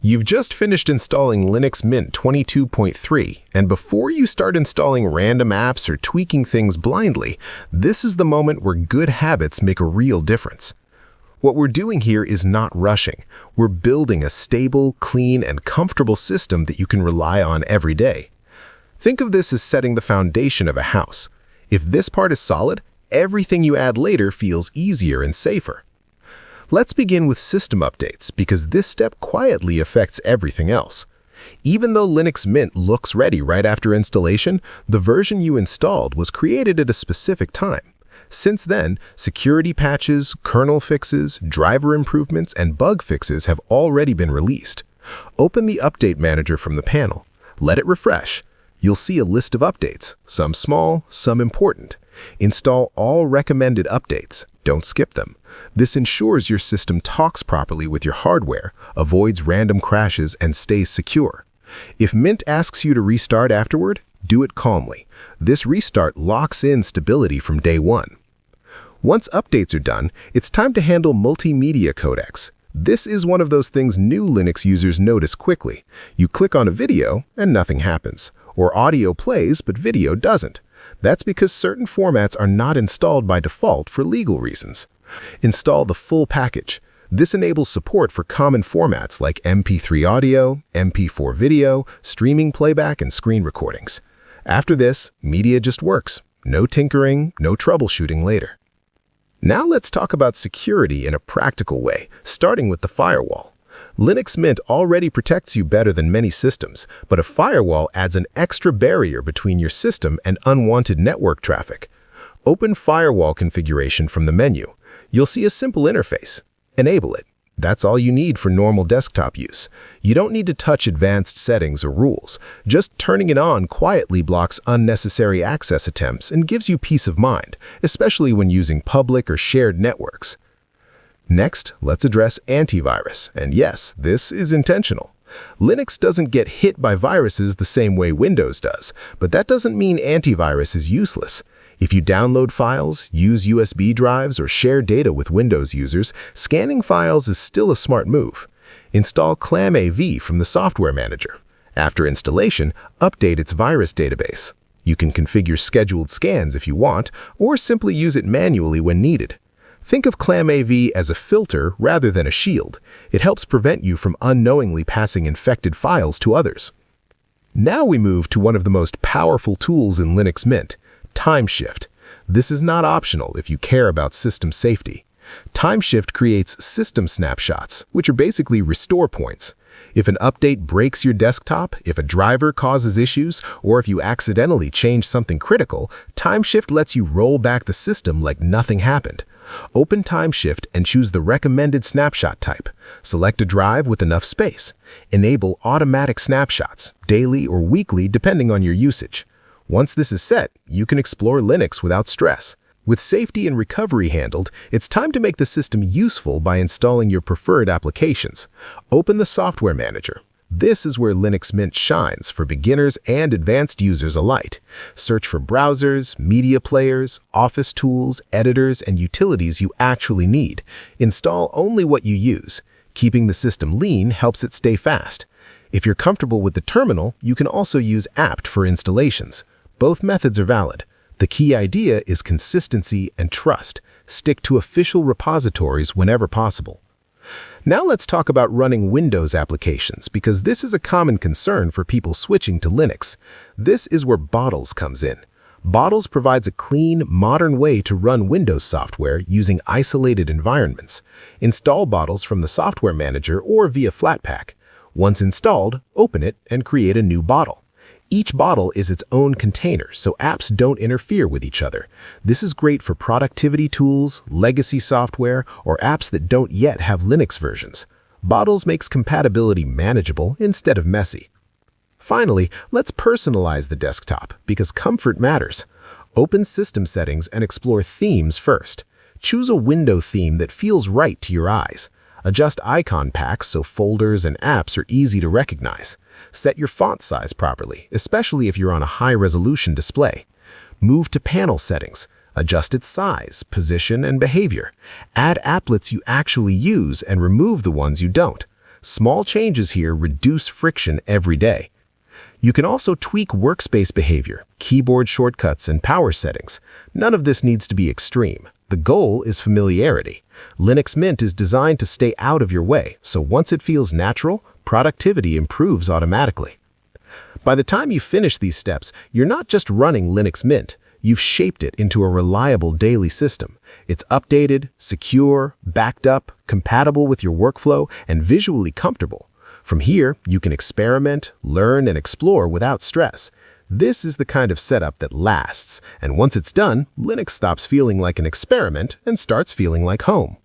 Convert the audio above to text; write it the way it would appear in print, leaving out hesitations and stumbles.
You've just finished installing Linux Mint 22.3, and before you start installing random apps or tweaking things blindly, this is the moment where good habits make a real difference. What we're doing here is not rushing. We're building a stable, clean, and comfortable system that you can rely on every day. Think of this as setting the foundation of a house. If this part is solid, everything you add later feels easier and safer. Let's begin with system updates because this step quietly affects everything else. Even though Linux Mint looks ready right after installation, the version you installed was created at a specific time. Since then, security patches, kernel fixes, driver improvements, and bug fixes have already been released. Open the Update Manager from the panel. Let it refresh. You'll see a list of updates, some small, some important. Install all recommended updates. Don't skip them. This ensures your system talks properly with your hardware, avoids random crashes, and stays secure. If Mint asks you to restart afterward, do it calmly. This restart locks in stability from day one. Once updates are done, it's time to handle multimedia codecs. This is one of those things new Linux users notice quickly. You click on a video and nothing happens, or audio plays but video doesn't. That's because certain formats are not installed by default for legal reasons. Install the full package. This enables support for common formats like MP3 audio, MP4 video, streaming playback, and screen recordings. After this, media just works. No tinkering, no troubleshooting later. Now let's talk about security in a practical way, starting with the firewall. Linux Mint already protects you better than many systems, but a firewall adds an extra barrier between your system and unwanted network traffic. Open Firewall configuration from the menu. You'll see a simple interface. Enable it. That's all you need for normal desktop use. You don't need to touch advanced settings or rules. Just turning it on quietly blocks unnecessary access attempts and gives you peace of mind, especially when using public or shared networks. Next, let's address antivirus. And yes, this is intentional. Linux doesn't get hit by viruses the same way Windows does, but that doesn't mean antivirus is useless. If you download files, use USB drives, or share data with Windows users, scanning files is still a smart move. Install ClamAV from the Software Manager. After installation, update its virus database. You can configure scheduled scans if you want, or simply use it manually when needed. Think of ClamAV as a filter rather than a shield. It helps prevent you from unknowingly passing infected files to others. Now we move to one of the most powerful tools in Linux Mint, Timeshift. This is not optional if you care about system safety. Timeshift creates system snapshots, which are basically restore points. If an update breaks your desktop, if a driver causes issues, or if you accidentally change something critical, Timeshift lets you roll back the system like nothing happened. Open Timeshift and choose the recommended snapshot type. Select a drive with enough space. Enable automatic snapshots, daily or weekly depending on your usage. Once this is set, you can explore Linux without stress. With safety and recovery handled, it's time to make the system useful by installing your preferred applications. Open the Software Manager. This is where Linux Mint shines for beginners and advanced users alike. Search for browsers, media players, office tools, editors, and utilities you actually need. Install only what you use. Keeping the system lean helps it stay fast. If you're comfortable with the terminal, you can also use apt for installations. Both methods are valid. The key idea is consistency and trust. Stick to official repositories whenever possible. Now let's talk about running Windows applications because this is a common concern for people switching to Linux. This is where Bottles comes in. Bottles provides a clean, modern way to run Windows software using isolated environments. Install Bottles from the Software Manager or via Flatpak. Once installed, open it and create a new bottle. Each bottle is its own container, so apps don't interfere with each other. This is great for productivity tools, legacy software, or apps that don't yet have Linux versions. Bottles makes compatibility manageable instead of messy. Finally, let's personalize the desktop because comfort matters. Open System Settings and explore Themes first. Choose a window theme that feels right to your eyes. Adjust icon packs so folders and apps are easy to recognize. Set your font size properly, especially if you're on a high-resolution display. Move to Panel Settings. Adjust its size, position, and behavior. Add applets you actually use and remove the ones you don't. Small changes here reduce friction every day. You can also tweak workspace behavior, keyboard shortcuts, and power settings. None of this needs to be extreme. The goal is familiarity. Linux Mint is designed to stay out of your way, so once it feels natural, productivity improves automatically. By the time you finish these steps, you're not just running Linux Mint. You've shaped it into a reliable daily system. It's updated, secure, backed up, compatible with your workflow, and visually comfortable. From here, you can experiment, learn, and explore without stress. This is the kind of setup that lasts, and once it's done, Linux stops feeling like an experiment and starts feeling like home.